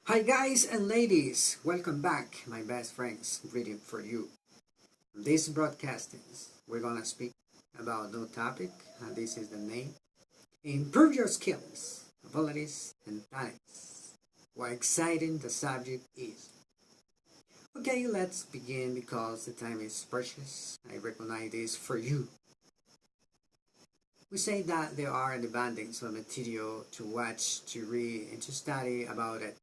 Hi guys and ladies, welcome back, my best friends, greeting for you. This broadcasting, we're gonna speak about new topic, and this is the name. Improve your skills, abilities, and talents. What exciting the subject is. Okay, let's begin because the time is precious. I recognize this for you. We say that there are an abundance of material to watch, to read, and to study about it.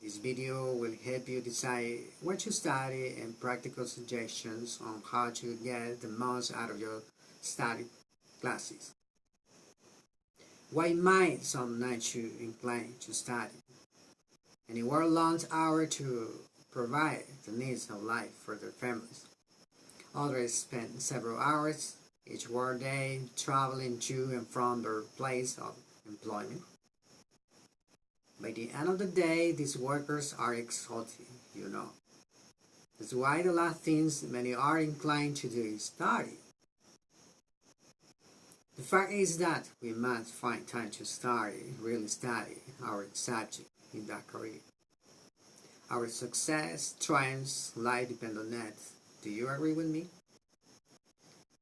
This video will help you decide what to study and practical suggestions on how to get the most out of your study classes. Why might some not you inclined to study? And they work long hours to provide the needs of life for their families. Others spend several hours each workday traveling to and from their place of employment. By the end of the day, these workers are exhausted, you know. That's why the last things many are inclined to do is study. The fact is that we must find time to really study our subject in that career. Our success, triumphs, life depend on that. Do you agree with me?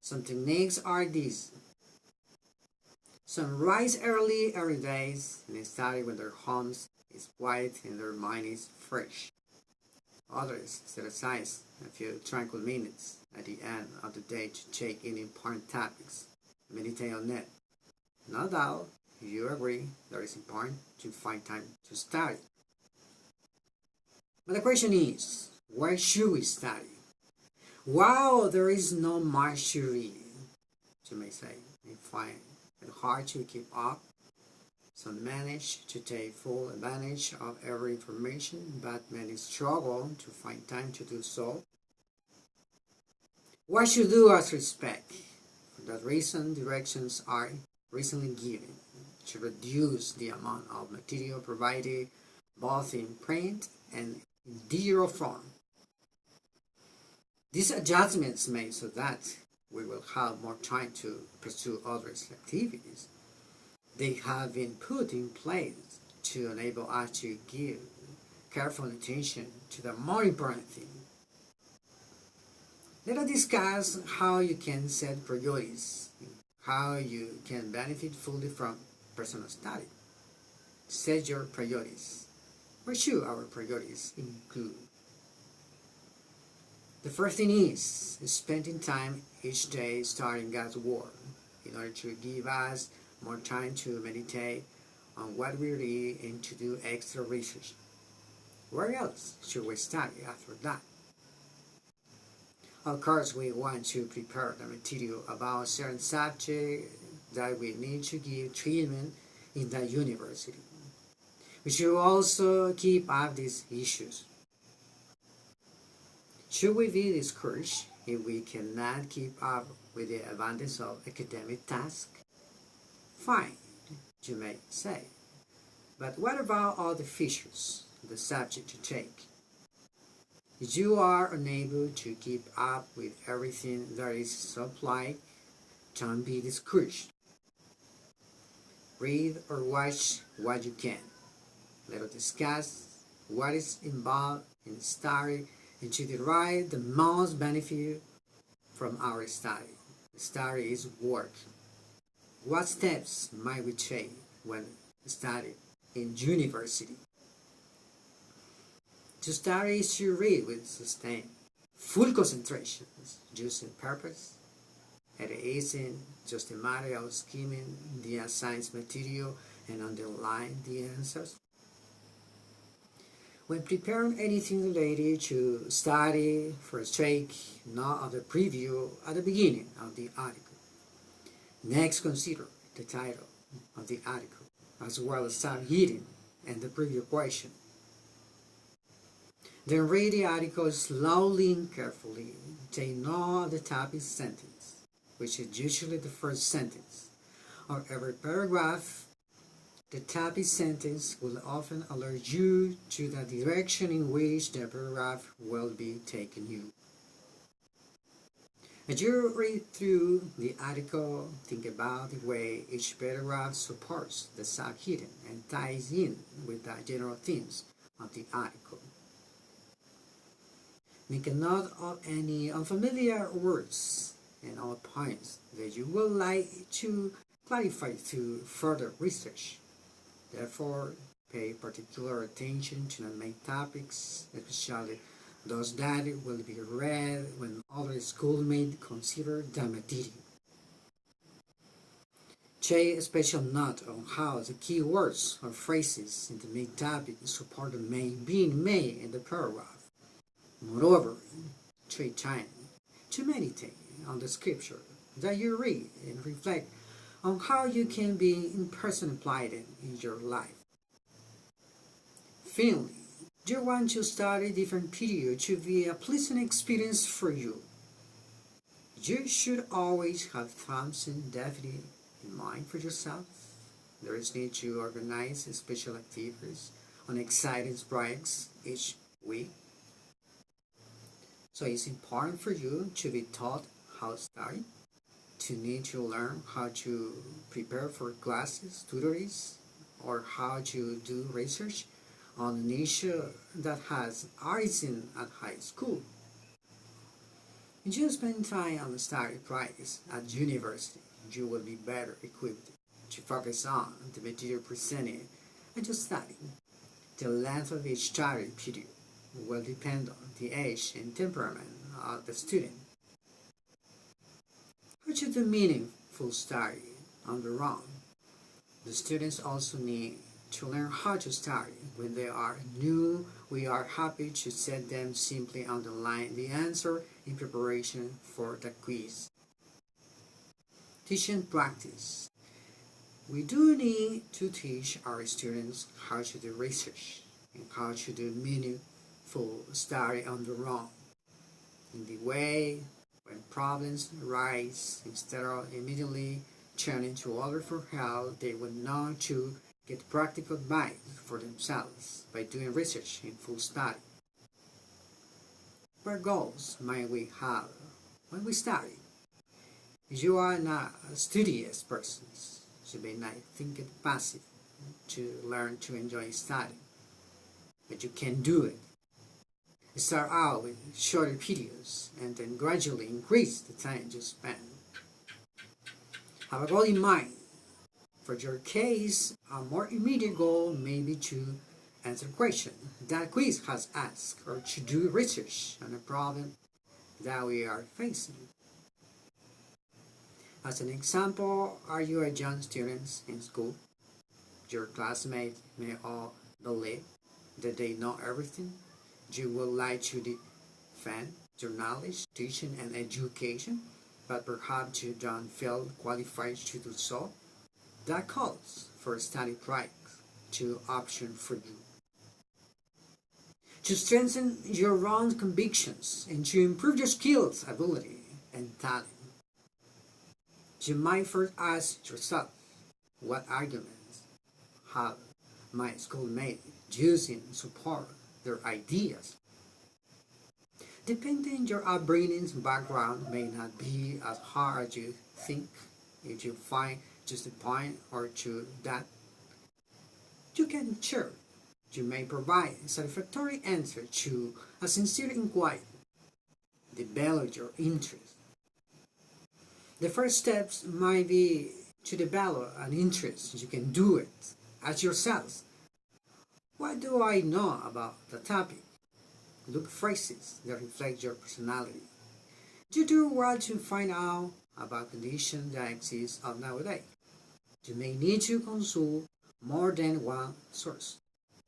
Some techniques are these. Some rise early every day and study when their homes is quiet and their mind is fresh. Others set aside a few tranquil minutes at the end of the day to take in important topics, meditate on it. No doubt, you agree that it's important to find time to study. But the question is, where should we study? Wow, there is no much to read, you may say, and find it hard to keep up. Some manage to take full advantage of every information, but many struggle to find time to do so. What should do as respect? For that reason, directions are recently given to reduce the amount of material provided both in print and in digital form. These adjustments made so that we will have more time to pursue other activities. They have been put in place to enable us to give careful attention to the more important thing. Let us discuss how you can set priorities, how you can benefit fully from personal study. Set your priorities. What should our priorities include? The first thing is spending time each day studying God's Word in order to give us more time to meditate on what we read and to do extra research. Where else should we study after that? Of course, we want to prepare the material about certain subject that we need to give treatment in the university. We should also keep up these issues. Should we be discouraged if we cannot keep up with the abundance of academic tasks? Fine, you may say. But what about all the features the subject to take? If you are unable to keep up with everything that is supplied, don't be discouraged. Read or watch what you can. Let us discuss what is involved in study and to derive the most benefit from our study. Study is work. What steps might we take when studying in university? To study is to read with sustained, full concentration, using purpose. It isn't just a matter of skimming the assigned material and underline the answers. When preparing anything related to study, first take note of the preview at the beginning of the article. Next, consider the title of the article, as well as subheading and the preview question. Then read the article slowly and carefully. Take note of the topic sentence, which is usually the first sentence of every paragraph. The topic sentence will often alert you to the direction in which the paragraph will be taking you. As you read through the article, think about the way each paragraph supports the subheading and ties in with the general themes of the article. Make a note of any unfamiliar words and all points that you would like to clarify through further research. Therefore, pay particular attention to the main topics, especially those that will be read when other schoolmates consider the material. Take special note on how the keywords or phrases in the main topic support the main being made in the paragraph. Moreover, take time to meditate on the scripture that you read and reflect on how you can be in person applied it in your life. Finally, do you want to start a different period to be a pleasant experience for you? You should always have something definite in mind for yourself. There is need to organize special activities on exciting breaks each week. So it's important for you to be taught how to study, to need to learn how to prepare for classes, tutors, or how to do research on an issue that has arisen at high school. If you spend time on the study practice at university, you will be better equipped to focus on the material presented at your study. The length of each study period will depend on the age and temperament of the student. How to do meaningful study on their own. The students also need to learn how to study. When they are new, we are happy to set them simply underline the answer in preparation for the quiz. Teaching practice. We do need to teach our students how to do research and how to do meaningful study on their own. In the way, when problems arise, instead of immediately turning to others for help, they will know to get practical advice for themselves by doing research in full study. What goals might we have when we study? If you are not a studious person, you may not think it passive to learn to enjoy studying, but you can do it. Start out with shorter periods and then gradually increase the time you spend. Have a goal in mind. For your case, a more immediate goal may be to answer a question that quiz has asked or to do research on a problem that we are facing. As an example, are you a young student in school? Your classmates may all believe that they know everything. You would like to defend your knowledge, teaching, and education, but perhaps you don't feel qualified to do so. That calls for study practice, two options for you. To strengthen your own convictions and to improve your skills, ability, and talent. You might first ask yourself, what arguments have my schoolmates using to support their ideas? Depending your upbringing's background may not be as hard as you think. If you find just a point or two that you can share, you may provide a satisfactory answer to a sincere inquiry. Develop your interest. The first steps might be to develop an interest. You can do it. Ask yourself, what do I know about the topic? Look for phrases that reflect your personality. You do well to find out about conditions that exist nowadays. You may need to consult more than one source.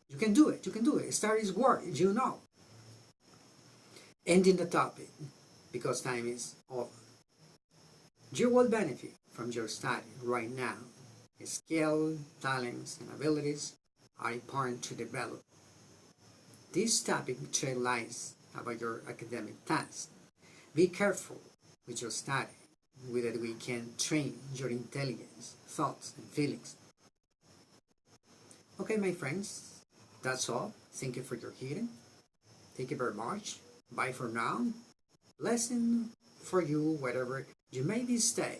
You can do it. You can do it. Start is work. You know. Ending the topic because time is over. You will benefit from your study right now. Skills, talents, and abilities are important to develop. This topic shed light about your academic tasks. Be careful with your study, with it we can train your intelligence, thoughts, and feelings. Okay, my friends, that's all. Thank you for your hearing. Thank you very much. Bye for now. Blessing for you wherever you may be stay.